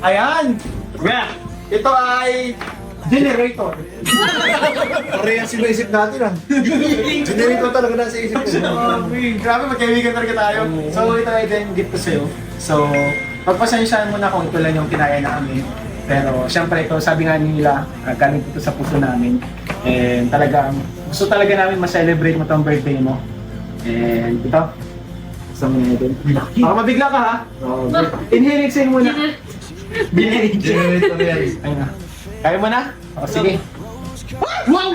Ayan! Yeah. Ito ay generator. Parehas yung naisip natin ah. Generator talaga nasa isip ko. Grabe, magkaibigan talaga tayo. So ito ay din gift ko sa'yo. So, pagpasensyaan mo na kung ito lang yung kinaya namin. Pero syempre ito, sabi nga nila, galing ito sa puso namin. And talagang, gusto talaga namin ma-celebrate mo itong birthday mo. And ito, gusto mo na din. Baka mabigla ka ha? Inhale, exhale muna. Generator yan. Ayun na. Kaya mo na? O sige. Wow!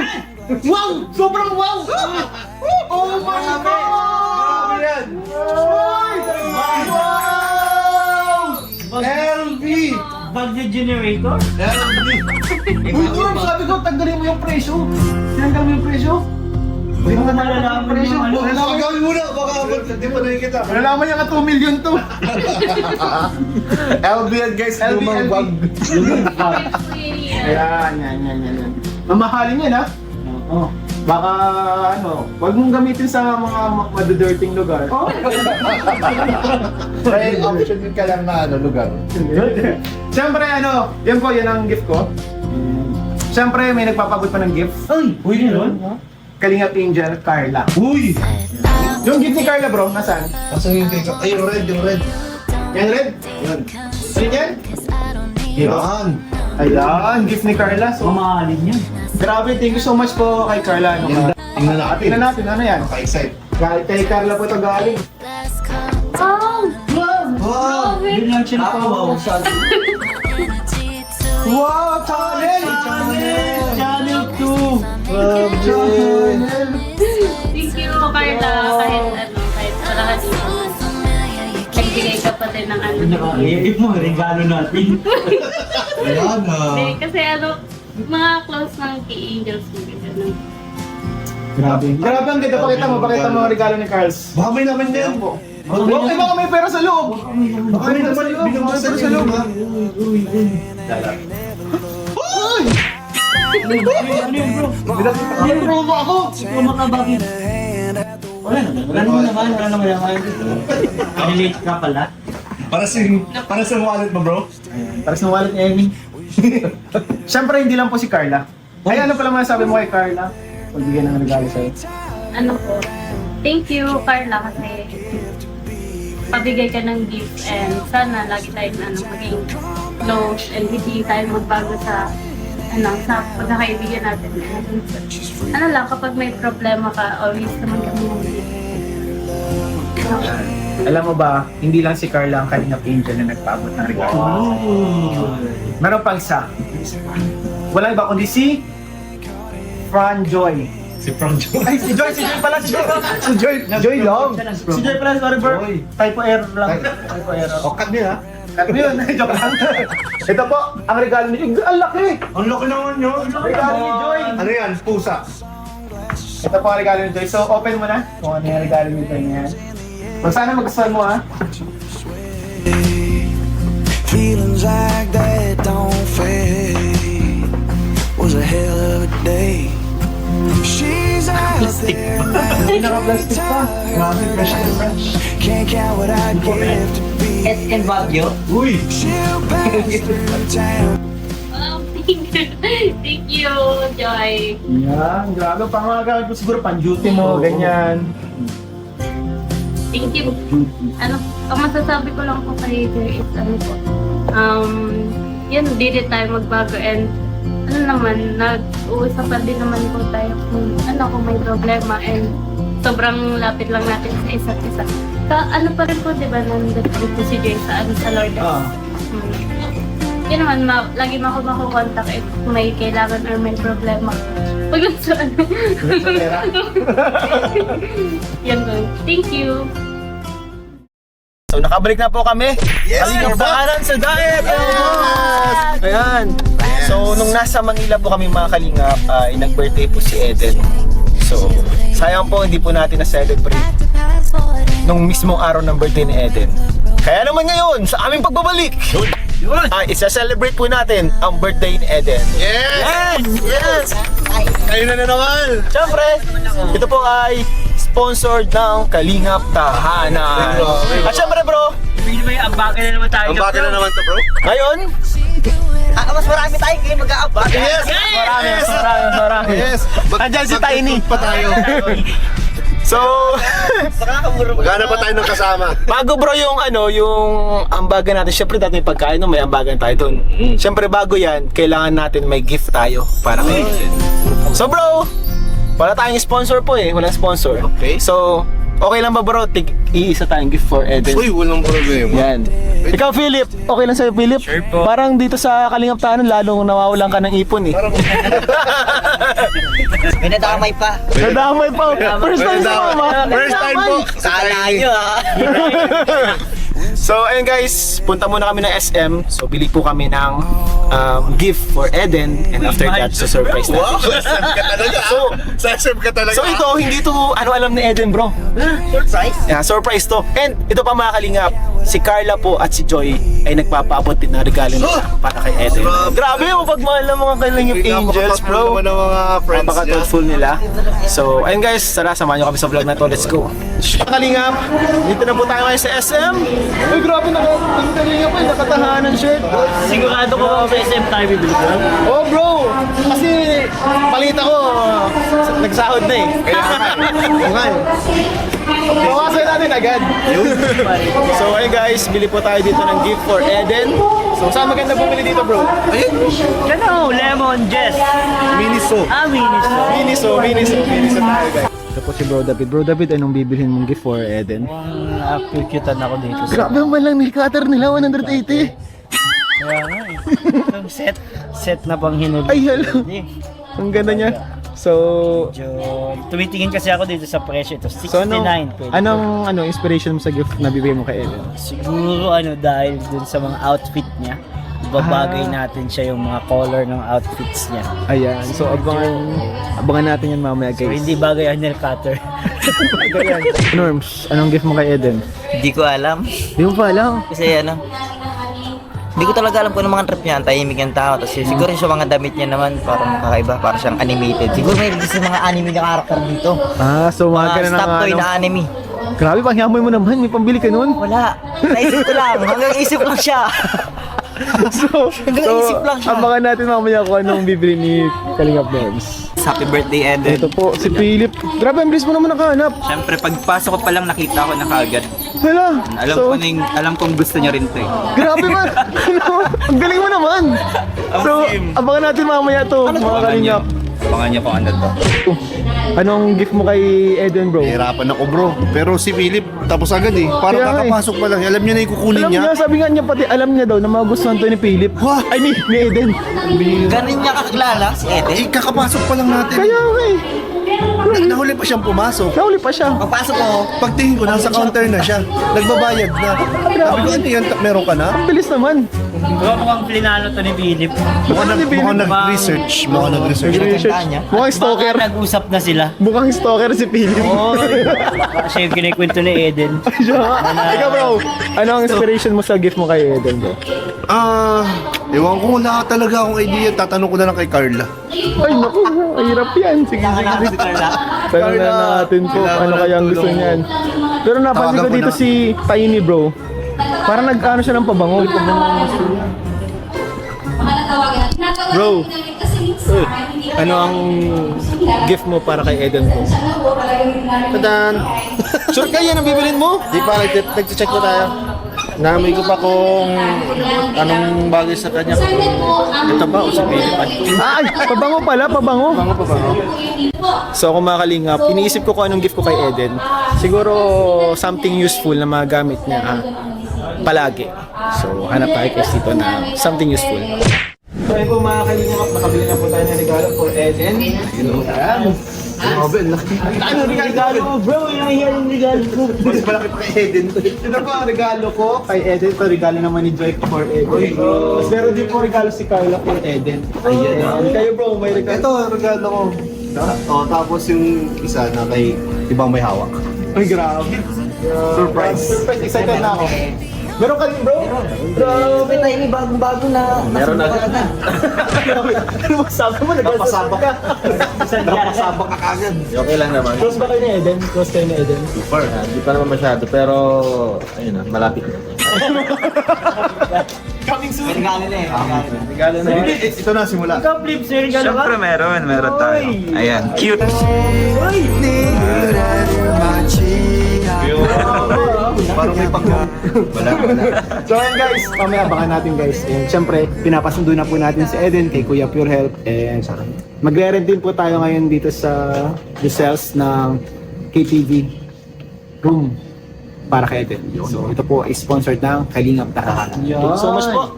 Wow! Sobrang wow! Oh my God! Grabe yan! Wow! LV! Bagyo generator? LV! Uy, Norm, sabi ko, tanggalin mo yung presyo. Tinanggal mo yung presyo. Hindi mo na malalaman yung presyo. Gawin muna, baka hindi pa nakikita. Malalaman niya ka 2 million to. LV yan guys, LV, lumang LV. bag. Ayan, yan. Mamahalin yan ha? Oo. Baka wag mong gamitin sa mga madudirting lugar. May option din ka lang na lugar. Siyempre yan ang gift ko. Siyempre may nagpapabot pa ng gift. Ay! Uy, yun? Kalingap Angel, Carla. Uy! Yung gift ni Carla bro, nasaan? Asan yung cake? Ay, yung red. Yan red? Yan. Ano yan? Yan. Ayan, gift ni Carla. So, Mamahalin yan. grabe, thank you so much po kay Carla. Tingnan natin. Tingnan natin, ano yan? Naka-excite. Kay Carla po ito galing. Oh! Wow! Yun lang siya napawaw. Wow, channel! Channel 2! Channel! Thank you, Carla. Kahit wala ka dito. Nagbigay ka pa din ng Iip mo, regalo natin. Ayan Hindi, kasi mga close ng kay Angels mo. Ganun. Grabe. Grabe, ang ganda. Pakita mo ang regalo ni Carls. Baka may naman din po. Okay, baka may pera sa loob. Baka may naman binabasa sa loob ha. Ano yun, bro? Yung promo ako. Promo ka bakit? Wala naman. Relate ka pala. Para sa wallet mo bro. Para sa wallet ni Emmy. Siyempre, hindi lang po si Carla. Ay, ano pala masasabi mo kay Carla? Pagbigyan ng regalo sa'yo. Ano po? Thank you, Carla, kasi pabigay ka ng gift and sana lagi tayong maging close and hindi tayo magbago sa sa pagkakaibigan natin. Kapag may problema ka, always naman kami ng gift. Alam mo ba, hindi lang si Carla ang Kalingap Angel na nagpaabot ng regalo. Meron pang isa. Wala iba kundi si Fran Joy. Si Frank Joy. Ay, si Joy pala. Si Joy Long. Si Joy pala, sorry bro. Joy. Typo error lang. Typo error. O, cut nila. Cut mo yun, joke lang. Ito po, ang regalo ni Joy. Ang laki! Ang laki naman yun. Regalo ni Joy. Ano yan? Pusa. Ito po ang regalo ni Joy. So, open mo na kung ano yung regalo ni Joy niya. Kung sana magustuhan mo ha. Feelings like that don't fade. Was a hell of a day. She's out there now. Naka-plastic pa. Grabe, fresh and fresh. Can't count what I'd give to be. SM Baguio? Uy! She'll pass through town. Wow, thank you, Joy. Yan, grabe. Pang mga gamit mo siguro, pang-duty mo, ganyan. Thank you. Ang masasabi ko lang po kay Joy is yun, hindi tayo magbago and nag-uusapan din naman po tayo kung may problema and sobrang lapit lang natin sa isa't isa. Pa rin po, di ba, nandito po si Joy sa Lord. Yun naman, lagi mo ako makukontak if may kailangan or may problema. Pag lang sa Yan po. Thank you. So nakabalik na po kami. Kalingap Daanan sa Diet! Yes! Ayan. So nung nasa Manila po kami mga Kalingap, nag-birthday po si Eden. So sayang po hindi po natin na-celebrate nung mismong araw ng birthday ni Eden. Kaya naman ngayon, sa aming pagbabalik, isa-celebrate po natin ang birthday ni Eden. Yes! Yes! Kayo na naman! Siyempre, ito po ay sponsored ng Kalingap Tahanan. At syempre bro, Sabihin mo yung ambake na naman tayo. Ang bagay na naman to, bro. Ngayon, Mas marami tayong game mag-aabak. Yes! marami. Yes! Andyan si Tiny. Pa tayo. So, Maghanap pa tayo ng kasama. bago bro yung yung ambagan natin. Syempre dati may pagkain, no? May ambagan tayo dun. Syempre bago yan, kailangan natin may gift tayo para kay Eden. So bro, wala tayong sponsor po eh. Walang sponsor. Okay. So, okay lang ba bro? Iisa tayong gift for Eden. Uy, walang problema. Yan. Ikaw Philip, okay lang sa'yo Philip? Sure po. Parang dito sa Kalingap Tahanan, lalong nawawalan ka ng ipon eh. May nadamay pa. Nadamay pa. First time sa mama. First time po. Kala nyo So ayun guys, punta muna kami ng SM. So bili po kami ng gift for Eden. And after that, so surprise Wow! natin. SM ka talaga. Sa SM ka talaga. So ito, hindi to alam ni Eden bro. Surprise? Yeah, surprise to. And ito pa mga kalingap, si Carla po at si Joy ay nagpapaabot din ng regalo nila para kay Eden. Grabe yung pagmahal ng mga kalingap angels bro. Naman ng mga friends niya. Napaka-thoughtful nila. So, ayun guys, tara, samahan nyo kami sa vlog na to. Let's go. Kalingap, dito na po tayo ngayon sa SM. Uy, grabe, Kalingap ay nakatahanan shirt. Sigurado ko ba sa SM tayo bibili ko? Oh bro, kasi palita ko, nagsahod na eh. Okay. Bawasan natin agad. So ayun guys, bili po tayo dito ng gift for Eden. So saan maganda bumili dito bro? Ano? Lemon Jess. Miniso. Miniso. Miniso tayo guys. Ito po si Bro David. Bro David, anong bibilhin mong gift for Eden? Nakukutan ako dito. Grabe naman lang nail cutter nila, 180. Kaya nga eh. Itong set na pang hinuli. Ay, hello. Ang ganda niya. So, Tumitingin kasi ako dito sa presyo ito. 69. so pwede. anong inspiration mo sa gift na bibigay mo kay Eden? Siguro dahil dun sa mga outfit niya. Babagay natin siya yung mga color ng outfits niya. Ayan. So, abangan natin yan mamaya So guys. hindi bagay ang nail cutter. Norms, anong gift mo kay Eden? Hindi ko alam. Di mo pa alam. Kasi hindi ko talaga alam kung ano mga trip niya. Ang tahimik ang tao. Tapos siguro sa mga damit niya naman, parang kakaiba. Parang siyang animated. Siguro may gusto mga anime na karakter dito. Ah, so mga Mga ganun stop toy na anime. Grabe, pangyamoy mo naman. May pambili ka nun. Wala. Naisip ko lang. Hanggang isip lang siya. Hanggang isip lang siya. Abangan natin mamaya kung anong bibili ni Kalingap Norms. Happy birthday, Eden. Ito po, si Philip. Grabe, ang bilis mo naman nakahanap. Siyempre, pagpasok ko pa lang nakita ko na kaagad. Hala. Alam kong gusto niya rin to eh. Grabe ba? Ang galing mo naman. So, abangan natin mamaya to, mga Kalingap. Abangan niyo kung ano to. Anong gift mo kay Eden, bro? Hirapan ako, bro. Pero si Philip, tapos agad eh. Parang Kaya nga eh. kakapasok pa lang. Alam niya na yung kukunin Alam niya. niya, sabi nga niya pati, alam niya daw na magustuhan to ni Philip. Ay, ni Eden. Ganun niya kakilala si Eden. Eh, kakapasok pa lang natin. Kaya nga eh. Nahuli pa siyang pumasok. Nahuli pa siya. Pagpasok ko, Pagtingin ko, nasa counter na siya. Nagbabayad na. Sabi ko, ano yan? Meron ka na? Ang bilis naman. Mukhang plinano to ni Philip. Mukhang nag-research. Mukhang nag-research. pinagandaan niya. Mukhang stalker. Baka nag-usap na sila. Mukhang stalker si Philip. Kasi yung kinikwento ni Eden. Ikaw bro, ano ang inspiration mo sa gift mo kay Eden bro? Ewan ko, wala talaga akong idea. Tatanong ko na lang kay Carla. Ay naku, ang hirap yan. Sige, sige, sige. Tanong na natin po, ano kaya ang gusto niyan. Pero napansin ko Tawagan ko dito na. si Tiny bro. Parang nag-ano siya ng pabango. Bro, ano ang gift mo para kay Eden bro? Tadan! Sure kayo yan ang bibilin mo? Di pa, nag-check ko tayo. Namin ko pa kung anong bagay sa kanya. Ito ba o sa Philip? Ay, pabango pala, pabango. Pabango. So kung makalingap, iniisip ko kung anong gift ko kay Eden. Siguro something useful na magamit niya palagi. So hanap tayo guys dito na something useful. So ayun po mga kalingap, nakabili na po tayo ng regalo for Eden. Grabe, laki. Ano regalo mo bro? Yung regalo ko. Mas malaki pa kay Eden. Ito po ang regalo ko kay Eden. Ito regalo naman ni Joy for Eden. Mas meron din po regalo si Carla for Eden. Ayan. Kayo bro, may regalo. Ito, regalo ko. Tapos yung isa na kay ibang may hawak. Ay grabe. Surprise. Surprise, excited na ako. Meron ka rin bro? Grabe. tayo may bagong-bago na Meron na. Ano ba sabi mo? Nagpasabak ka. Napasabak ka kagad. Okay lang naman. Close ba kayo ni Eden? Close kayo ni Eden? Hindi pa naman masyado, pero ayun na, malapit na. Coming soon. Regalo na eh. Regalo na. Hindi, ito na simula. Ikaw, Flips, may regalo ka? Siyempre meron tayo. Ayan, cute. Parang may pag... Wala. So ayun guys, mamaya abangan natin guys. And syempre, pinapasundo na po natin si Eden kay Kuya Pure Health. And magre-rent din po tayo ngayon dito sa the cells ng KTV room para kay Eden. So ito po ay sponsored ng Kalingap Tahanan. Thank you so much po.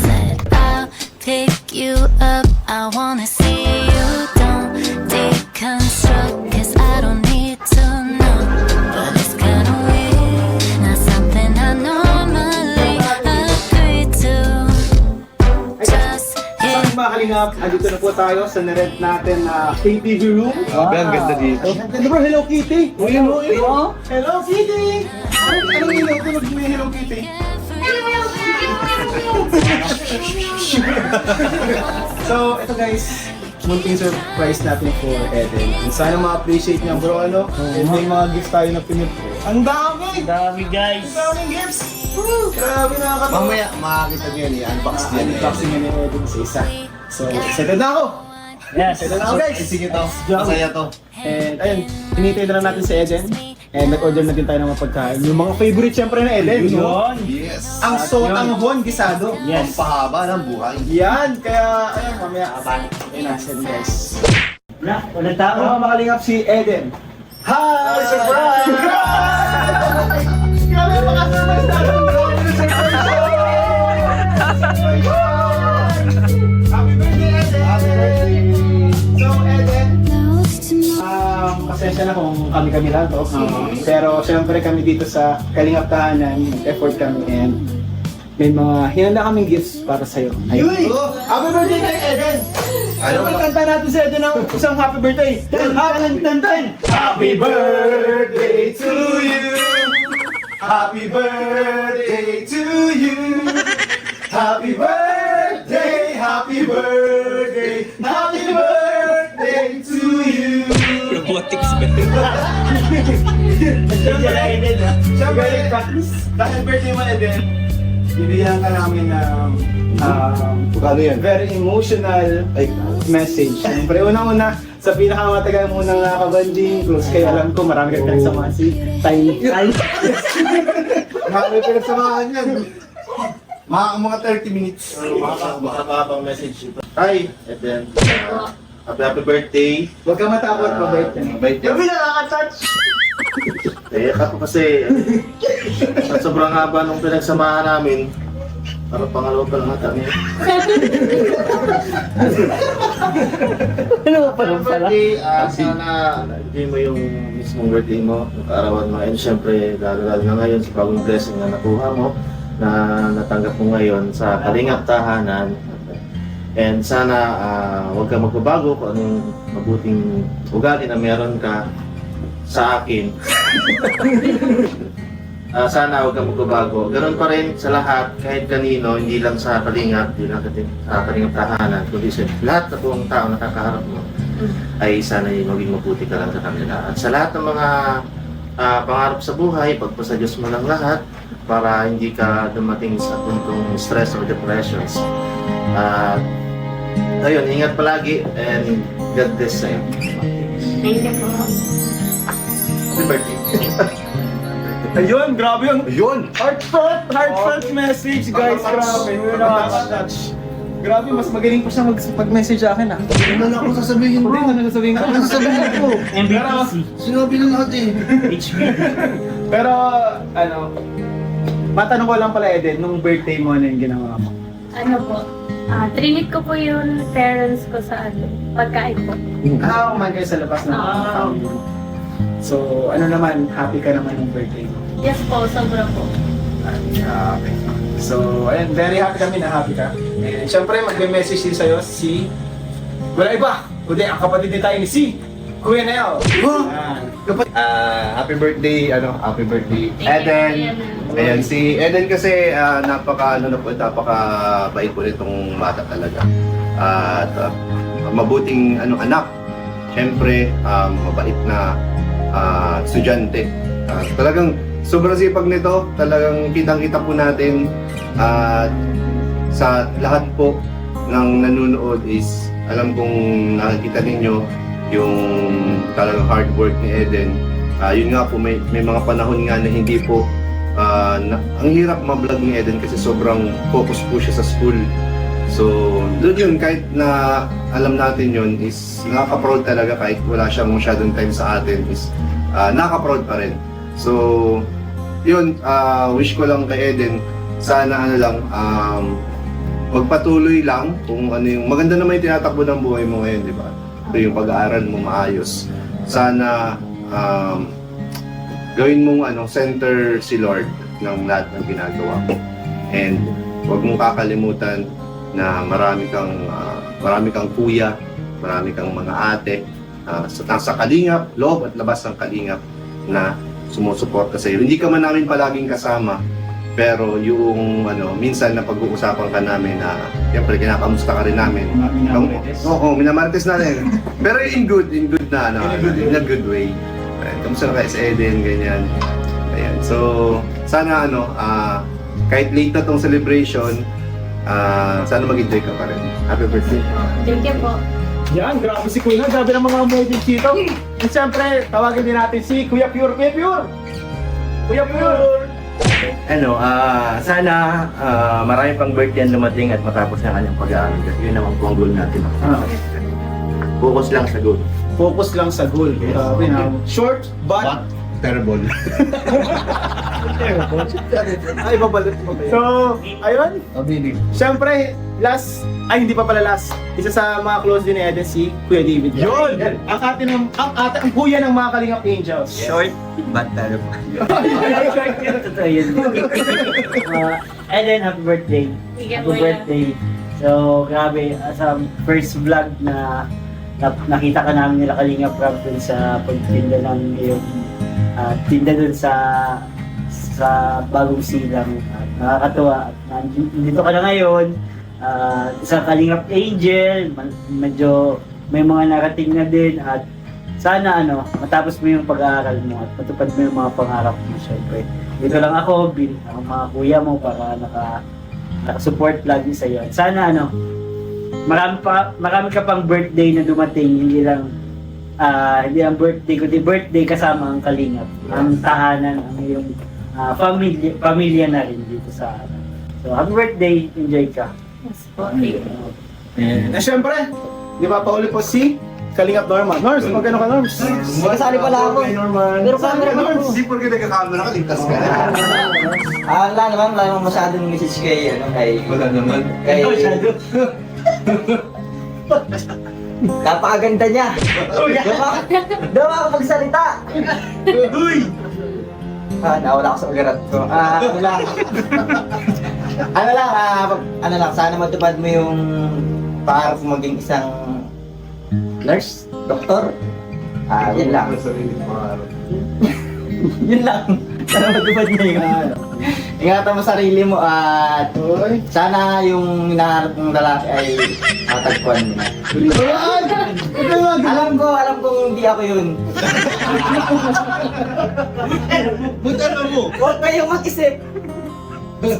Said I'll pick you up. I wanna see you. Don't deconstruct, 'cause I don't need to know. But it's kinda weird, not something I normally agree to. Just So mga Kalingap, andito na po tayo sa nirent natin na KTV room. Grabe, ang ganda dito. Ganda bro, Hello Kitty! Hello Kitty! Anong ilaw ko may Hello Kitty? So, ito guys, munting surprise natin for Eden. Sana ma-appreciate niya bro, ano? And may mga gifts tayo na pinip. Ang dami! Dami, guys. Ang daming gifts! Woo! Grabe nakakatawa. Mamaya, makakita niyo yan, i-unbox niya. Unboxing niya ni Eden sa isa. So, excited na ako! Yes. Excited na ako guys! Sige to, masaya to. And ayun, hinihintay na lang natin si Eden. And nag-order na din tayo ng mga pagkain. Yung mga favorite syempre na Eden. No? Yun. Yes. Ang sotanghon gisado. Yes. Pahaba ng buhay. Yan, kaya ayun, mamaya abangan. Ayun na, send guys. Na, walang tao. Ako makalingap si Eden. Hi! Surprise! Grabe, makasurprise natin. Grabe na surprise! Happy birthday, Eden! Happy birthday! So, Eden, pasensya na kung kami-kami lang to. Pero syempre kami dito sa Kalingap Tahanan, effort kami and may mga hinanda kaming gifts para sa'yo. Ayun! Happy birthday kay Eden! Ano kanta natin sa Eden ng isang happy birthday? Happy birthday to you! Happy birthday to you! Happy birthday! Happy birthday! Happy birthday to you! Robotics ba? Siyempre, dahil birthday mo Eden, bibigyan ka namin ng Ano yan? very emotional message. Siyempre, unang-una, sa pinakamatagal mo nang nakabanding, close kayo, alam ko, marami kang pinagsamahan si Tiny. Marami pinagsamahan yan. Mga 30 minutes. Makakabang message ito. Hi, Eden. Happy birthday. Huwag ka matakot, mabait ka. Mabait Gabi na nakaka-touch! Eh, ako kasi, sa sobrang haba nung pinagsamahan namin, parang pangalawa pa lang ata niya. Ano pa rin pala? Birthday, sana enjoy mo yung mismong birthday mo, yung kaarawan mo. And syempre, lalo na ngayon sa bagong blessing na nakuha mo, na natanggap mo ngayon sa Kalingap Tahanan. And sana huwag kang magbabago kung anong mabuting ugali na meron ka sa akin. Sana huwag kang magbabago. Ganon pa rin sa lahat, kahit kanino, hindi lang sa Kalingap, hindi lang sa Kalingap Tahanan, kundi sa lahat na buong tao na kakaharap mo, ay sana maging mabuti ka lang sa kanila. At sa lahat ng mga pangarap sa buhay, pagpasa Diyos mo ng lahat, para hindi ka dumating sa puntong stress or depressions. Ayun, ingat palagi and God bless sa'yo. Thank you po. Happy birthday. Ayun, grabe yung Ayun! heartfelt message guys, grabe. Nakaka-touch. Grabe, mas magaling pa siya mag-message sa akin ah. Ano na ako sasabihin, bro? Ano sasabihin ko? Ano sasabihin ko? MVPC. Sinabi na lahat eh. HB. Pero, ano, matanong ko lang pala Eden, nung birthday mo ano yung ginawa mo? Ano po? Trinit ko po yung parents ko sa pagkain po. Kumain kayo sa labas ng family. So, ano naman, happy ka naman yung birthday mo? Yes po, sobra po. Okay. So, ayun, very happy kami na happy ka. And syempre, magme-message din sa'yo si... Wala iba, kundi ang kapatid din tayo ni si Kuya Nel. Happy birthday, happy birthday. Thank you, Eden. Eden. Ayan, si Eden kasi napaka-bait po nitong bata talaga. At mabuting anak. Siyempre, mabait na estudyante. Talagang sobrang sipag nito. Talagang kitang-kita po natin at sa lahat po ng nanonood is alam kong nakikita ninyo yung talagang hard work ni Eden. Yun nga po, may mga panahon nga na hindi po ang hirap ma-vlog ni Eden kasi sobrang focus po siya sa school. So, doon yun, kahit na alam natin yun, is nakaka-proud talaga kahit wala siyang masyadong time sa atin, is nakaka-proud pa rin. So, yun, wish ko lang kay Eden, sana ano lang, magpatuloy lang kung ano yung, maganda naman yung tinatakbo ng buhay mo ngayon, di ba? Ito yung pag-aaral mo maayos. Sana, gawin mong center si Lord ng lahat ng ginagawa mo. And huwag mong kakalimutan na marami kang kuya, marami kang mga ate sa Kalingap, loob at labas ng Kalingap na sumusuporta sa iyo. Hindi ka man namin palaging kasama, pero yung minsan na pag-uusapan ka namin na siyempre kinakamusta ka rin namin. Oo, minamarites natin. Pero in good na in a good way. Kamusta na kayo sa Eden, ganyan. Ayan. So, sana kahit late na tong celebration, sana mag-enjoy ka pa rin. Happy birthday. Thank you po. Yan, grabe si Kuya. Grabe ng mga amazing dito. And siyempre, tawagin din natin si Kuya Pure. Kuya Pure! Kuya Pure! Sana marami pang birthday ang lumating at matapos na kanyang pag-aaral. Kasi yun naman po ang goal natin. Focus lang sa goal. Focus lang sa goal. Grabe na. Short, but Terrible. ay, babalot mo ba yun? So, ayun. Siyempre, hindi pa pala last. Isa sa mga close din ni Eden, si Kuya David. Yun! Ang kuya ng mga Kalingap Angels. Short, but terrible. Totoo yun. Eden, happy birthday. Sige Happy po birthday. So, grabe, sa first vlog na nakita ka namin nila Kalingap Rob dun sa pagtinda ng iyong tinda dun sa Bagong Silang. Nakakatuwa. Dito ka na ngayon, sa Kalingap Angel, medyo may mga narating na din at sana matapos mo yung pag-aaral mo at matupad mo yung mga pangarap mo. Siyempre, dito lang ako, ang mga kuya mo para naka-support lagi sa iyo. At sana marami ka pang birthday na dumating, hindi ang birthday kundi birthday kasama ang Kalingap, ang tahanan, ang iyong pamilya na rin dito sa So happy birthday, enjoy ka. Yes po, thank you. Na siyempre, di ba pauli po si Kalingap Norman. Norms, magkano ka Norms? Kasali pala ako. Pero camera ko. Hindi porke nagkakamera ka, ligtas ka. Wala naman masyadong message kay Wala naman. Kay napakaganda niya. Daw ako magsalita. Nawala ako sa ugarat ko. Ano lang, sana matupad mo yung pangarap mo maging isang nurse, doktor. Yun lang. Yun lang. Sana matupad mo yung ingatan mo sarili mo at sana yung hinahanap mong lalaki ay matagpuan mo na. Alam ko hindi ako yun. Huwag kayong mag-isip.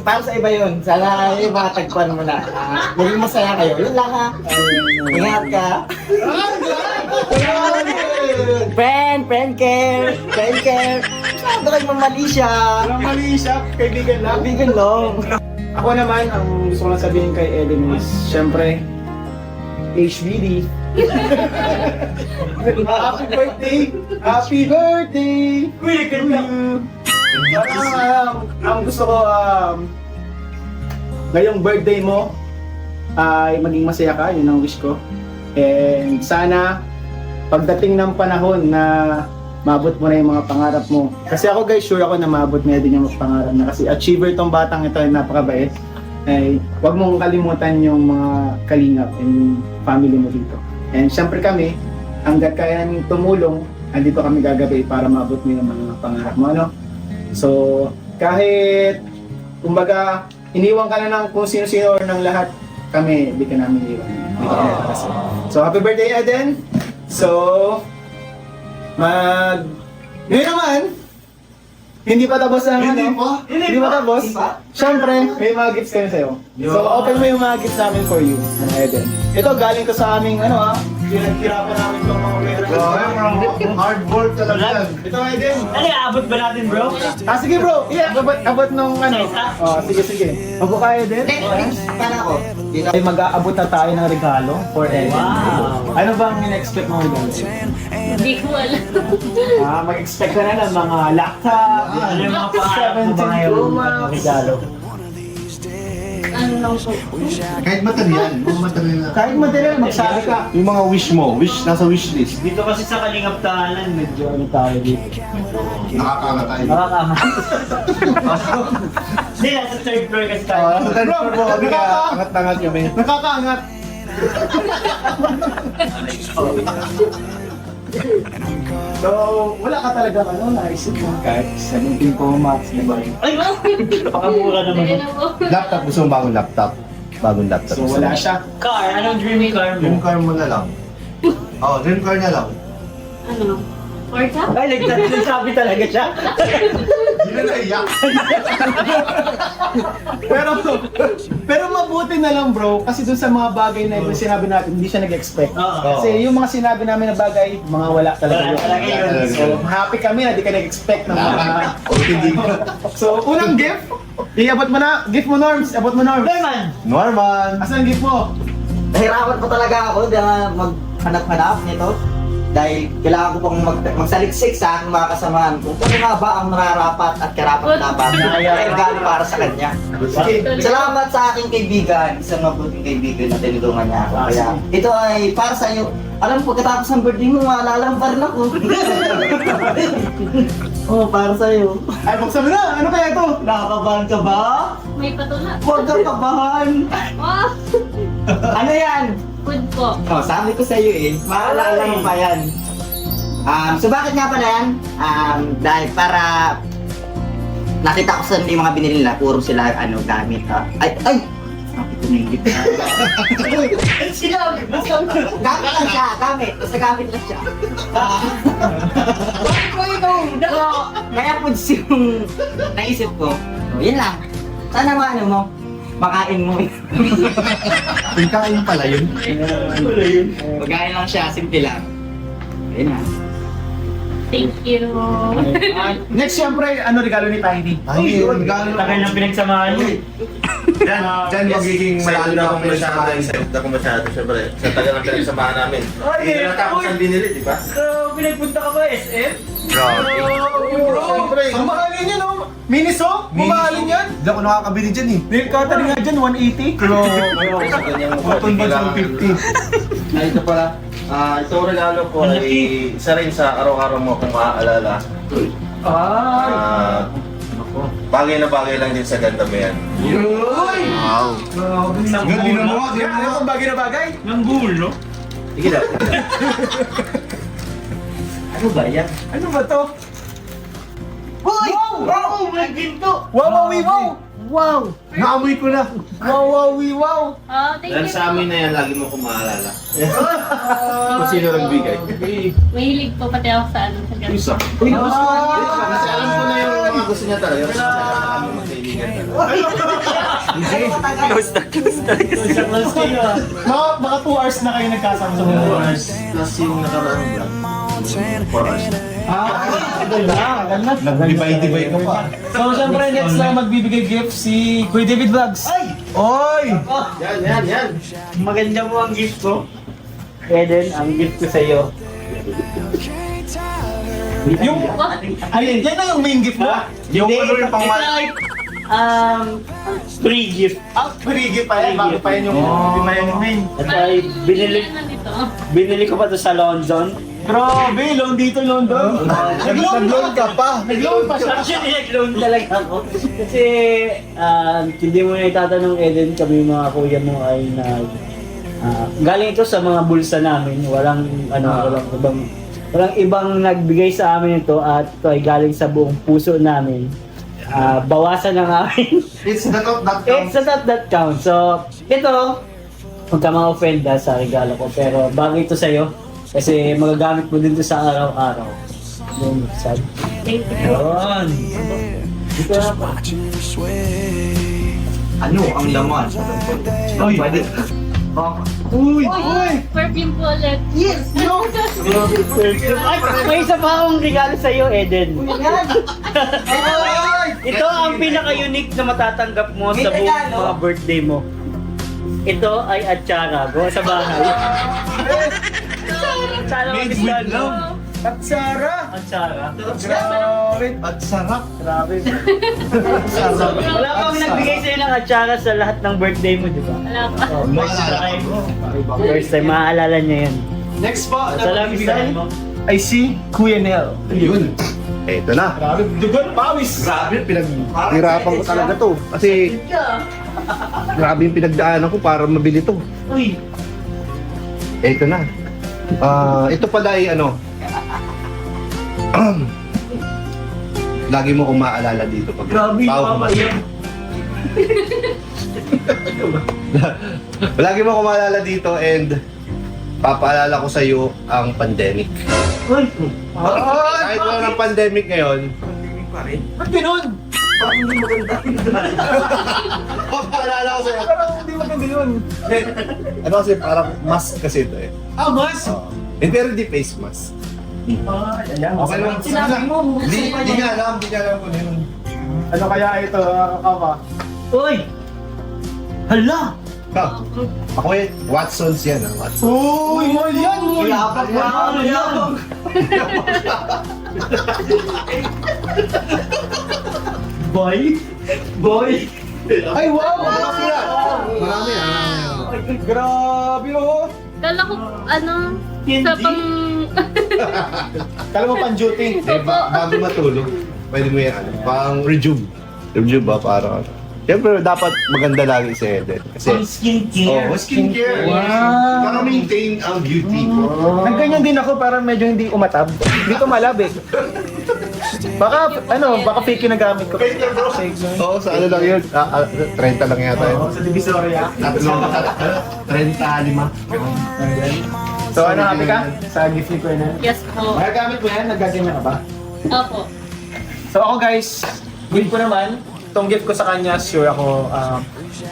Para sa iba yun. Sana yung matagpuan mo na. Maging masaya kayo. Yun lang ha. Ingat ka. Friend care. Masyado kayo mamali siya. Walang mali siya, kaibigan lang. Kaibigan lang. Ako naman, ang gusto ko lang sabihin kay Eden is, syempre, HBD. Happy birthday! Happy birthday! Kuya, ang gusto ko, ngayong birthday mo, ay maging masaya ka, yun ang wish ko. And sana, pagdating ng panahon na maabot mo na yung mga pangarap mo. Kasi ako guys, sure ako na maabot niya din yung mga pangarap na. Kasi achiever tong batang ito, napakabait. Ay, huwag mong kalimutan yung mga Kalingap and family mo dito. And syempre kami, hanggat kaya namin tumulong, andito kami gagabi para maabot mo yung mga pangarap mo. So, kahit, kumbaga, iniwan ka na ng kung sino-sino or ng lahat, kami, hindi ka namin iwan. So, happy birthday, Eden! So, ngayon naman, Hindi pa tapos ang ano? Hindi pa tapos? Siyempre, may mga gifts kami sa'yo. So, open mo yung mga gifts namin for you, Eden. Ito, galing to sa aming, pinaghirapan namin itong mga pera. Hard work talaga yan. Ito, Eden. Ano, abot ba natin, bro? Sige bro, abot nung sige. Abo ka, Eden. Para ako. Ay, mag-aabot na tayo ng regalo for Eden. Wow. Ano bang in-expect mo regalo? Hindi ko alam. Mag-expect ka na ng mga laptop, Ano yung mga pangarap mo ba ngayon? Regalo. Ano lang po. Kahit material, mga material na. kahit material, magsabi ka. Yung mga wish mo, nasa wish list. Dito kasi sa Kalingap Tahanan, medyo ano tayo dito. Nakakanga tayo. Nakakama. Hindi, nasa third floor kasi tayo. Angat-angat kami. Nakakaangat. So, wala ka talaga naisip mo kahit 17 Pro Max na ba yun? Ay, pakamura naman. Hindi na po. Laptop, gusto mo bagong laptop? Bagong laptop. So, wala siya. Car, anong dream car Dream mo? car mo na lang. Dream car na lang. Ano? Forza? Ay, nagsabi talaga siya. Hindi na naiyak. Pero mabuti na lang bro, kasi dun sa mga bagay na yung sinabi natin, hindi siya nag-expect. Oo. Kasi yung mga sinabi namin na bagay, mga wala talaga Wala talaga yun. So, happy kami na di ka nag-expect ng mga... Hindi ko. So, unang gift, iabot mo na, gift mo Norms, abot mo Norms. Norman! Norman! Asan ang gift mo? Nahirapan pa talaga ako na maghanap-hanap nito. Dahil kailangan ko pang magsaliksik sa aking mga kasamahan ko. Kung nga ba ang nararapat at karapat-dapat na regalo para sa kanya. Salamat sa aking kaibigan, isang mabuting kaibigan na tinulungan niya ako. Kaya ito ay para sa iyo. Alam mo, pagkatapos ng birthday mo, maalala mo pa rin ako. Oo, para sa iyo. Ay, buksan mo na! Ano kaya ito? Nakakabahan ka ba? May patula. Huwag kang kabahan. Wow! Ano yan? Food po. Oh, sabi ko sa iyo eh, maalala mo pa yan. So bakit nga pala yan? Dahil para nakita ko sa yung mga binili nila, puro sila gamit. Ay! Sabi ko na yung gift. Sinabi mo? Gamit lang siya, gamit. Basta gamit lang siya. Bakit ko ito? Kaya po yung naisip ko, yun lang. Sana maano mo, makain mo. Pagkain pala yun. Magain lang siya, simple lang. Ayun na. Thank you. Next, syempre, regalo ni Tiny? Ay, yun. Gano'n. Tagal ng pinagsamahan mo. Diyan magiging malayo na akong masyado. Excited ako masyado, syempre. Sa tagal ng pinagsamahan namin. Hindi na natapos ang binili, di ba? So, pinagpunta ka ba, SM? Bro, ang mahalin yan, oh! Miniso? Mamahalin yan? Hindi ako nakakabili dyan eh. Nail cutter nga dyan, 180. Button ba 250? Ay, ito pala. Itong regalo ko ay isa rin sa araw-araw mo kung maaalala. Bagay na bagay lang din sa ganda mo yan. Wow. Ganda na mo. Ano kung bagay na bagay? Ng Google, no? Sige lang. Ano ba yan? Ano ba to? Wow! Wow! May ginto! Wow, wow, wow! Wow! Naamoy ko na. Wow, wow, wow! Oh, thank Dahil you sa amin na yan, lagi mo kung maalala. Kung sino nagbigay. Mahilig po pati ako sa sa ganito. Isa. Kasi alam ko na yung mga gusto niya talaga. Kasi kami magkaibigan talaga. Close kayo, ah. Baka 2 hours na kayo nagkasama sa 2 hours plus yung nakaraang vlog. 4 hours. Ganda. Nagdibay-dibay ka pa. So, syempre, next na magbibigay gift si Kuya David Vlogs. Oy! Yan. Maganda mo ang gift ko. Eden, ang gift ko sa'yo. Yung, alin, yan na yung main gift mo? Yung ano yung pang Free gift. Free gift pa yan, bago pa yan yung, hindi pa yan yung main. At ay, binili ko pa to sa London. Grabe, loan dito, London. Nag-loan ka pa. Nag-loan pa siya. Actually, nag-loan talaga ako. Kasi, hindi mo na itatanong, Eden, kami mga kuya mo ay galing ito sa mga bulsa namin. Walang ibang nagbigay sa amin ito at ito ay galing sa buong puso namin. Bawasan na namin. It's the top that It's not that count. So, ito, huwag ka ma-offend sa regalo ko. Pero bagay ito sa'yo. Kasi magagamit mo din ito sa araw-araw. Yung sad. Thank you. Yun. Just watching her sway. Ano ang laman? Uy! Pwede. Uy! Perfume po ulit. Yes! No! Ay, may isa pa akong regalo sa'yo, Eden. Ito ang pinaka-unique na matatanggap mo sa buong mga birthday mo. Ito ay atsara. Gawa sa bahay. Atsara magustuhan mo. At Sarah! Atsara. Grabe! At sarap! Grabe! Sarap! Wala pang nagbigay sa'yo ng atsara sa lahat ng birthday mo, di ba? Wala pa. Oh, first time, maaalala niya yan. Next po, Salamat sa mo. I see Kuya Nel. Yun. Ito na. Grabe, dugon, pawis! Grabe, pinaghirapan ko talaga to. Kasi, grabe yung pinagdaanan ko para mabili to. Uy! Ito na. Ito pala ay ano. Lagi mo kong maalala dito pag Grabe, tao mama ka. yan. Lagi mo kong maalala dito and papaalala ko sa iyo ang pandemic. Uy! Kahit wala ng pandemic ngayon, Ba't ganun? Parang hindi maganda. papaalala ko sa iyo. Parang hindi maganda yun. Ano kasi parang mask kasi ito eh. Ah, mas? Pero hindi face mask. Ayan, Okay lang. sinabi mo. Hindi niya alam kung ano yun. Ano kaya ito, Kama? Uy! Hala! Ako eh, Watson's yan ah, Watson. Uy, mahal yan! Yabang na. Yabang. Boy! Boy! Ay, wow! Marami ah. Grabe, oh! Kala ko, ano, sa pang... Kala mo pan-duty. Bago matulog, pwede mo yan, pang rejuve. Rejuve ba, para siyempre, dapat maganda lagi si Eden. Pang Kasi, skincare. skincare. Wow. Para maintain ang beauty. Nagganyan din ako, parang medyo hindi umatab. Hindi ko malab eh. Baka, baka fake yung nagamit ko. Fake bro. Oo, sa ano lang yun? 30 lang yata yun. Sa Divisoria. Tatlo, 35. So ano, happy ka? Sa gift ni Kuya Nel? Yes po. Magagamit mo yan? Nagagamit ka ba? Opo. So ako guys, gift ko naman. Itong gift ko sa kanya, sure ako,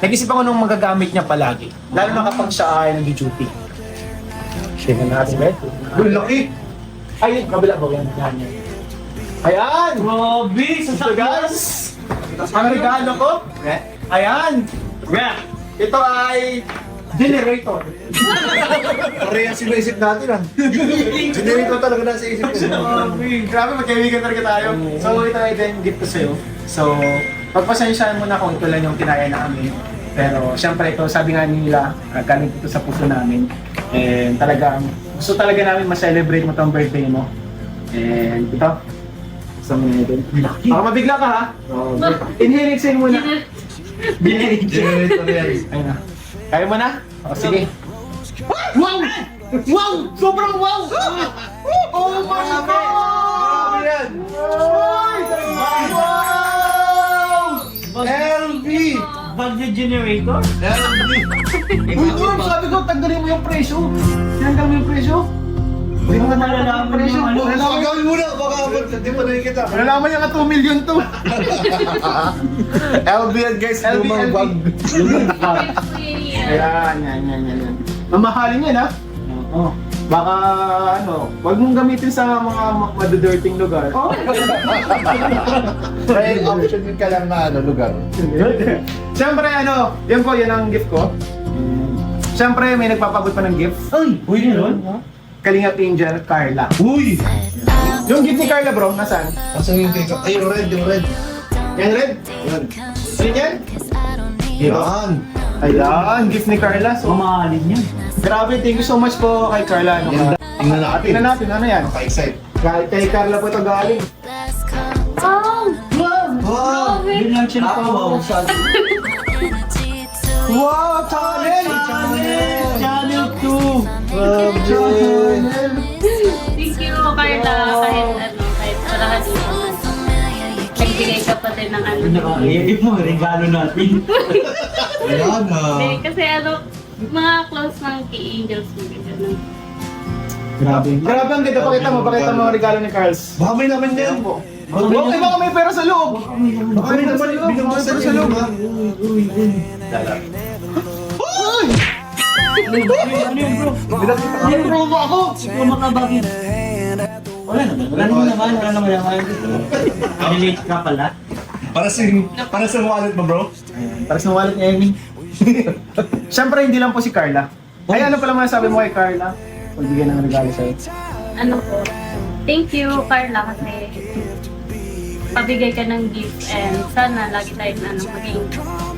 nag-isip ako nung magagamit niya palagi. Lalo na kapag siya ay nag-duty. Shake na natin, eh. Uy, laki! Ay, kabila ba yan? Yan. Ayan! Grabe! So guys, ang regalo ko, ayan! Ito ay generator. Parehas sinisip natin ah. Generator talaga nasa isip ko. Grabe, magkaibigan talaga tayo. So ito ay din gift ko sa'yo. So, pagpasensyaan mo na kung ito lang yung kinaya namin. Pero syempre ito, sabi nga nila, galing ito sa puso namin. And talagang, gusto talaga namin ma-celebrate mo itong birthday mo. And ito, gusto mo na din. Baka mabigla ka ha? Inhale, exhale muna. Generator yan. Ayun na. Kaya mo na? O, sige. Wow! Wow! Sobrang wow! Oh my God! Grabe yan! Wow! LV! Bag na generator? LV! Uy, Durham, sabi ko, tanggalin mo yung presyo. Tinanggal mo yung presyo. Hindi mo malalaman yung presyo. Gawin mo na! Baka hindi mo nakikita. Malalaman niya ka 2 million to. LV yan guys, LV, lumang LV. bag. Ayan. Mamahalin yan ha? Oo. Baka wag mong gamitin sa mga madudirting lugar. May option din ka lang na lugar. Siyempre yan po, yan ang gift ko. Siyempre may nagpapabot pa ng gift. Ay! Uy, yun? Kalingap Angel, Carla. Uy! Yung gift ni Carla bro, nasaan? Asan yung cake? Ay, yung red. Yan red? Yan. Sino yan? Yan. Ayan, gift ni Carla. So, Mamahalin yan. grabe, thank you so much po kay Carla. Tingnan natin. Tingnan natin, ano yan? Naka-excite. Kay Carla po ito galing. Oh! Wow! Grabe! Yun lang siya napawaw. energy to Wow, channel! Channel 2! Thank you, Carla. Kahit wala ka dito. Nagbigay ka pa din ng ano. Nakakayagin mo, regalo natin. Ayan na. Kasi mga close ng kay Angels mo. Grabe ang ganda. Pakita mo ang regalo ni Carls. Baka may naman yan po. Bakit baka may pera sa loob? Baka may pera sa loob. Baka may pera sa loob. Promo ako! Promo ka bakit? Wala naman. Relate ka pala. Para sa wallet mo, bro. Para sa wallet ni Amy. Siyempre, hindi lang po si Carla. Ay, ano pala masasabi mo kay Carla? Pagbigyan ng regalo sa'yo. Ano po, thank you Carla kasi pabigay ka ng gift and sana lagi tayong maging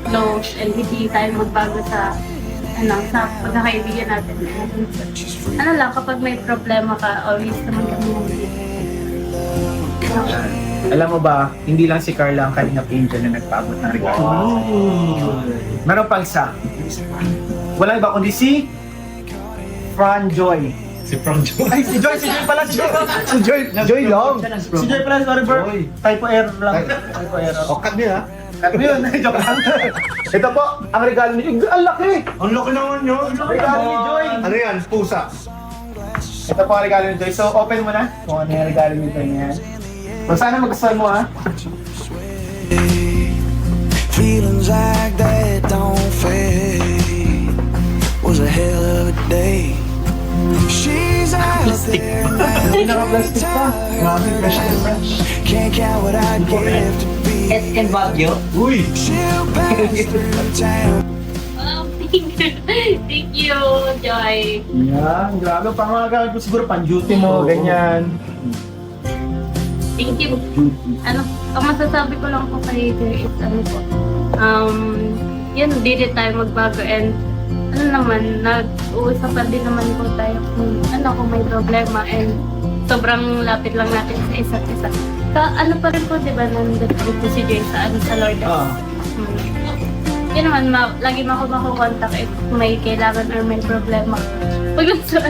close and hindi tayo magbago sa sa pagkakaibigan natin. Ano lang, kapag may problema ka, always naman kami ng gift. Alam mo ba, hindi lang si Carla ang Kalingap Angel na nagpaabot ng regalo. Meron pang isa. Wala iba kundi si Fran Joy. Ay, si Joy pala. Joy Long. Si Joy pala, sorry bro. Typo error lang. Typo error. O, cut niya, ha? Ano yun? Joke lang. Ito po, ang regalo ni Joy. Ang laki! Ang laki naman yun. Regalo ni Joy. Ano yan? Pusa. Ito po ang regalo ni Joy. So, open mo na kung ano yung regalo ni Joy niya. So, sana magustuhan mo ha. Feelings like that don't fade. Was a hell of a day. She's out there now. Naka-plastic pa. Can't count what I'd give to be. SN Baguio? Uy! She'll pass through town. Wow, thank you, Joy. Yan, grabe. Pang mga gamit mo siguro, pang-duty mo, ganyan. Thank you. Ang masasabi ko lang po kay Joy is yun, hindi tayo magbago and nag-uusapan din naman po tayo kung may problema and sobrang lapit lang natin sa isa't isa. Ano pa rin po, di ba, nandun po si Joy sa Lord. Yun naman, lagi mo ako makukontak if may kailangan or may problema. Pag lang sa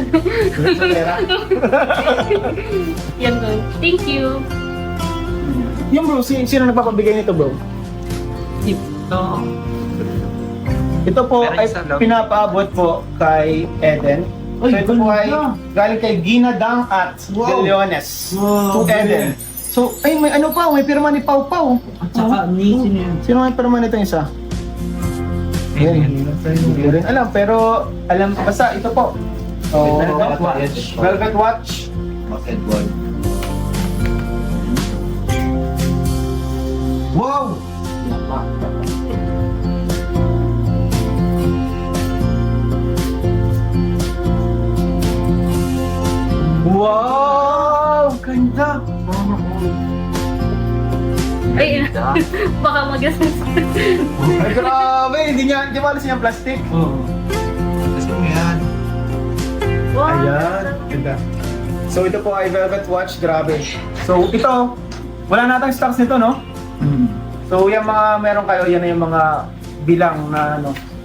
Yan po. Thank you. Yung bro, sino nagpapabigay nito bro? Ito po Meron ay isa, no? pinapaabot po kay Eden. So ito po ay galing kay Gina Dang at De Leones to Eden. So, ay may ano pa, may pirma ni Pau Pau. At saka, sino yun? Sino may pirma nito isa? Hindi ko rin alam, pero alam, basta ito po. So, Velvet Watch. Wow! Wow! Ganda! Ay, baka mag-assess. Ay, grabe! Hindi maalis niya ang plastic. Wow. Ayan, ganda. So ito po ay Velvet Watch, grabe. So ito, wala natang stocks nito, no? So yung mga meron kayo, yan na yung mga bilang na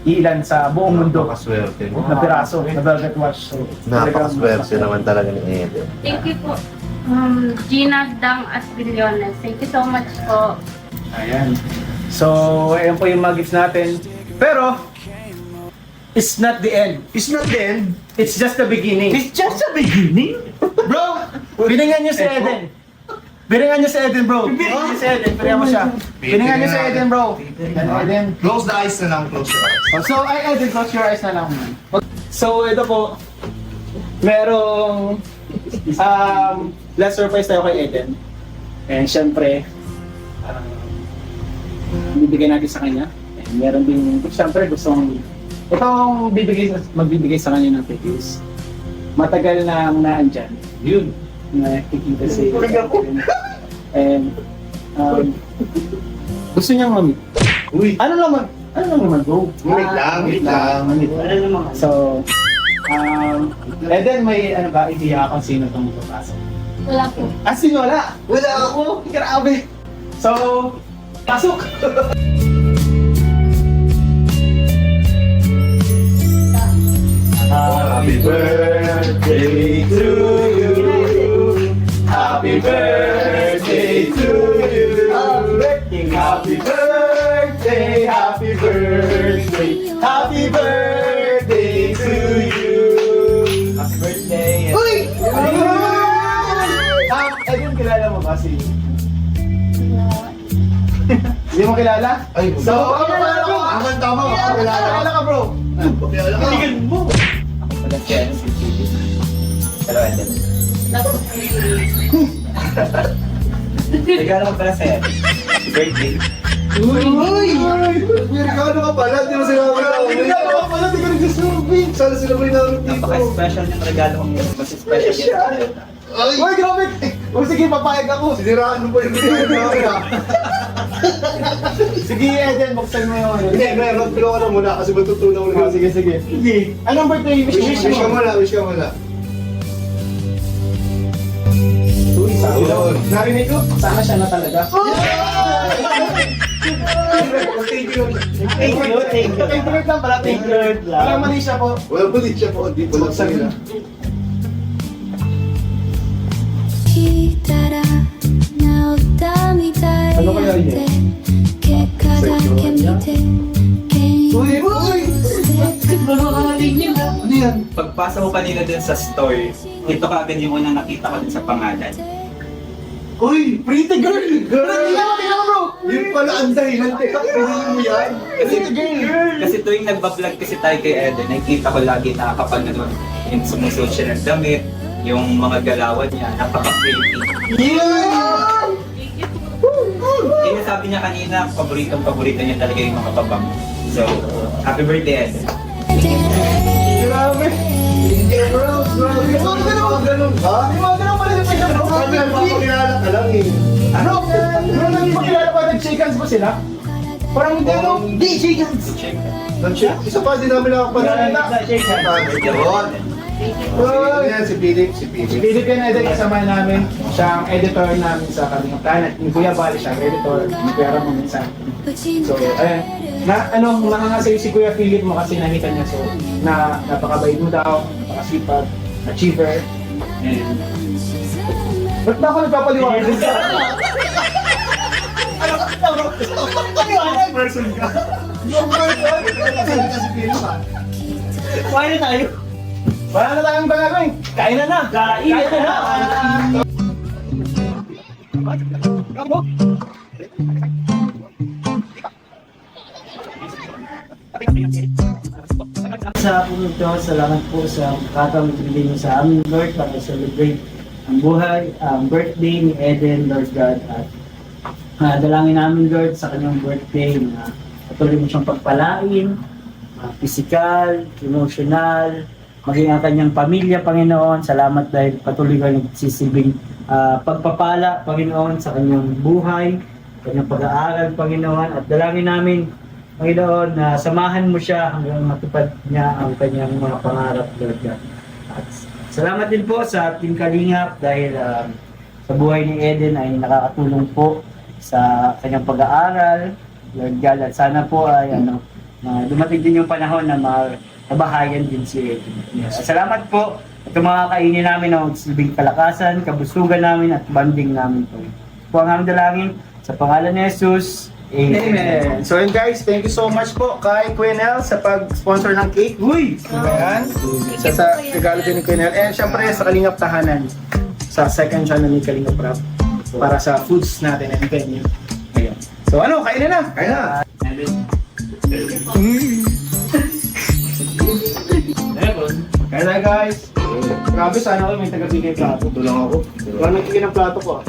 iilan sa buong mundo Napakaswerte. na piraso na Velvet Watch. So, Napakaswerte naman talaga ni Eden. Thank you po. Gina Dang at Billones. Thank you so much po. Ayan. So, ayan po yung mga gifts natin. Pero, it's not the end. It's not the end. It's just the beginning. It's just the beginning. Bro, biningan niyo si Eden. Biningan niyo si Eden, bro. Biningan niyo si Eden. Biningan mo siya. Biningan niyo si Eden, bro. Eden. Close the eyes na lang. Close the eyes. So, Eden, close your eyes na lang. So, ito po. Merong last surprise tayo kay Eden. And syempre, bibigay natin sa kanya. And meron din, syempre gustong, itong magbibigay sa kanya ng cookies. Matagal na naandyan. Yun. Nakikita si Eden. And gusto niyang mamit. Uy. Ano naman bro? Wait lang. Ano naman? So, Eden, may idea kung sino itong magpapasok? Wala po. Sino wala? Wala ako! Grabe! So, pasok! Happy birthday to you! Happy birthday to you! Happy birthday! Happy birthday! Happy birthday to you! Happy birthday! Uy! si... Hindi mo kilala? Ay, So, kilala ko! Tama, Kilala ka, bro! Kilala ka. Tingin mo! Wala siya, si Pili. Pero Eden. Regalo ko pala sa'yo. Happy birthday. Uy! May regalo ka pala, di mo sila Kilala ka pala, di ka nagsasabi! Sana sila may namin dito. Napaka-special yung regalo mo. Mas special yan. Ay! Uy, grabe! O sige, papayag ako! Siniraan mo pa yung regalo namin ah. Sige, Eden, buksan mo yung ano. Hindi, mag-blow ka na muna kasi matutunan ko na. Sige, sige. Anong birthday wish mo? Wish ka muna, wish ka muna. Uy, sabi daw. Narinig ko, sana siya na talaga. Thank you. Thank you lang pala, thank you. Thank you lang. Walang mali siya po. Wala po din siya po, di po lang sa nila. 聞いたら治ったみたいやって結果だけ見て原因Ano yan? Pagpasa ko kanina dun sa store, ito kaagad yung unang nakita ko dun sa pangalan. Uy! Pretty girl! Tingnan mo, bro! Yun pala ang dahilan, teka, pinili mo yan. Pretty girl! Kasi tuwing nagbablog kasi tayo kay Eden, nakikita ko lagi na kapag ano, yung sumusuot siya ng damit, yung mga galawan niya, napaka-pretty. Kaya sabi niya kanina, paborito niya talaga yung mga babang. So, happy birthday, Eden. Grabe! Bro, grabe. Bakit ka naman ganun ka? Hindi mo ganun pala yung picture, bro! Sabi ang makakilala ka lang eh. Bro, nagpakilala pa, nag-shake hands ba sila? Parang hindi, no? Di, shake hands! Isa pa, din namin nakapansin. Yun. Yan, si Philip, si Si Philip. Philip yan, Eden, kasama namin. Siya ang editor namin sa Kalingap Planet. Yung Kuya Bali siya, ang editor. Yung Kuya Ramon minsan. So, ayun. Nakakasay si Kuya Philip mo kasi nakita niya. So, napakabait mo daw, napakasipag, achiever. And... Ba't ba ako nagpapaliwanag? Person ka. Yung person. Kasi Philip ha. Kuha na tayo. Wala na tayong gagawin. Kain na na! Kain na na. Sa pumunto, salamat po sa katang ibigay niyo sa amin, Lord, para celebrate ang buhay, ang birthday ni Eden, Lord God, at dalangin namin, Lord, sa kanyang birthday na patuloy mo siyang pagpalain, physical, emotional, maging ang kanyang pamilya, Panginoon. Salamat dahil patuloy ka nagsisilbing pagpapala, Panginoon, sa kanyang buhay, kanyang pag-aaral, Panginoon. At dalangin namin, Panginoon, na samahan mo siya hanggang matupad niya ang kanyang mga pangarap, Lord God. At salamat din po sa Team Kalingap dahil sa buhay ni Eden ay nakakatulong po sa kanyang pag-aaral, Lord God. At sana po ay dumating din yung panahon na mabahayan din si Eden. At salamat po at yung mga kainin namin na magsilbing kalakasan, kabusugan namin at banding namin po. Po ang aming dalangin sa pangalan ni Jesus. Amen. So yun guys, thank you so much po kay Quenel sa pag-sponsor ng cake. Uy! Ayan. Isa sa regalo din ni Quenel. And syempre sa Kalingap Tahanan, sa second channel ni Kalingap Rap, para sa foods natin and venue. Ayan. So ano, kain na! Kaya na. Kaya na guys! Grabe, sana all may taga-bigay plato. Ito lang ako. Wala nagkigay ng plato ko.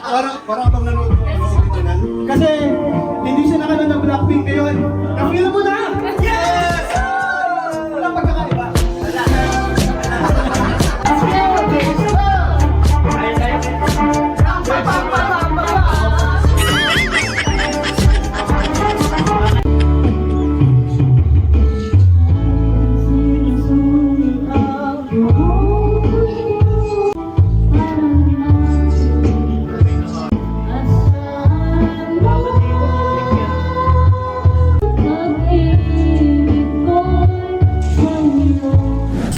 Parang bang nanonood ko ano, original. Kasi hindi siya nakanood ng Blackpink ngayon. Nakita mo na! Yes! Walang pagkakaiba.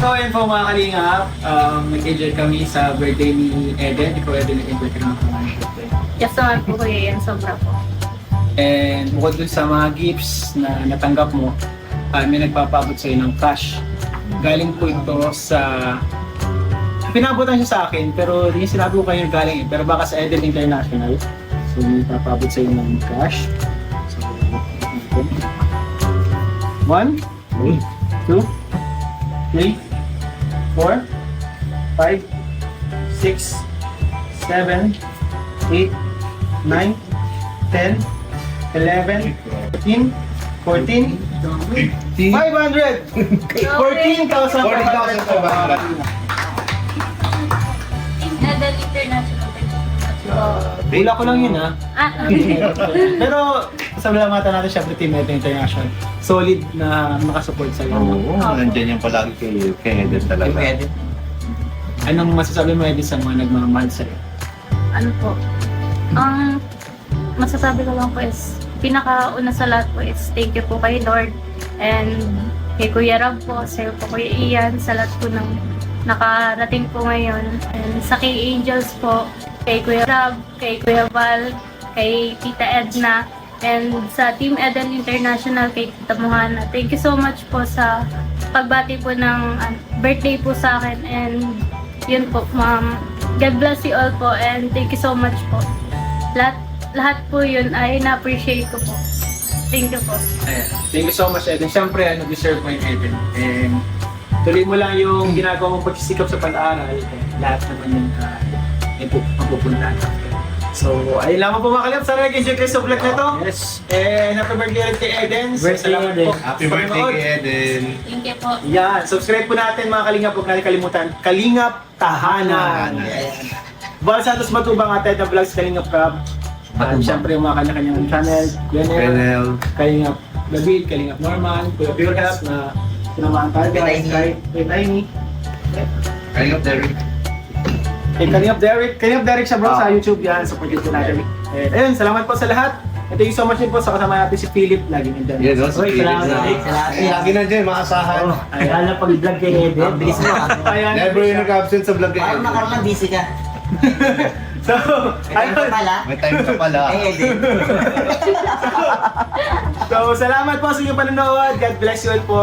So ayun po mga kalingap, nag-enjoy kami sa birthday ni Eden. Ikaw Eden, nag-enjoy ka naman sa mga birthday. Yes naman po kuya yan, sobra po. And bukod dun sa mga gifts na natanggap mo, may nagpapaabot sa'yo ng cash. Galing po ito sa... Pinabutan siya sa akin, pero hindi sinabi ko kayo galing eh. Pero baka sa Eden International. So may papaabot sa'yo ng cash. So, 1, 2, 3, 4, 5, 6, 7, 8, 9, 10, 11, 13, 14, 500! 14,000! Eden International. Hula ko lang yun ha. Pero, Pero salamatan natin syempre Team Eden International. Solid na makasupport sa'yo. Oo, nandyan yung palagi kay Eden talaga. Anong masasabi mo Eden sa mga nagmamahal sa'yo? ano po, ang masasabi ko lang po is, pinakauna sa lahat po is, thank you po kay Lord, and kay Kuya Rab po, sa'yo po Kuya Ian, sa lahat po ng nakarating po ngayon, and sa kay Angels po, kay Kuya Rab, kay Kuya Val, kay Tita Edna, and sa Team Eden International, kay Tita Mohana. Thank you so much po sa pagbati po ng birthday po sa akin, and yun po, ma'am. God bless you all po, and thank you so much po. Lahat po yun ay na-appreciate ko po. Thank you po. Ayan. Thank you so much Eden. Siyempre, deserve mo yung Eden. And tuloy mo lang yung ginagawa mong pagsisikap sa pag-aaral. Lahat naman yung mapupuntahan. So, ayun lamang po mga kalab. Sana nag-enjoy kayo sa vlog na to. Yes. And happy birthday ulit kay Eden. So, Birthday, salamat Eden. po. Happy birthday kay Eden. Thank you po. Yan. Subscribe po natin mga Kalingap. Huwag natin kalimutan. Kalingap Tahanan. Val Santos Matubang atin na vlogs Kalingap Crab. At syempre yung mga kanya-kanyang channel. Renel. Kalingap David, Kalingap Norman, Kuya Pure Health na sinamahan tayo guys. Kay Tiny. Kalingap Derek. Kalingap Derek siya bro sa YouTube yan. Support ko natin. Ayun, salamat po sa lahat. And thank you so much din po sa kasama natin si Philip. Lagi nandyan. Yes, also. Uy, salamat. Lagi nandiyan, maasahan. Lalo pag-vlog kay Eden. Bilis mo. Ayan. Never yung nag-absent sa vlog kay Parang Eden. nakaraan busy ka. So, Ayun ayun. pala. May time ka pala. Eh, Eden. So, salamat po sa inyong panonood. God bless you all po.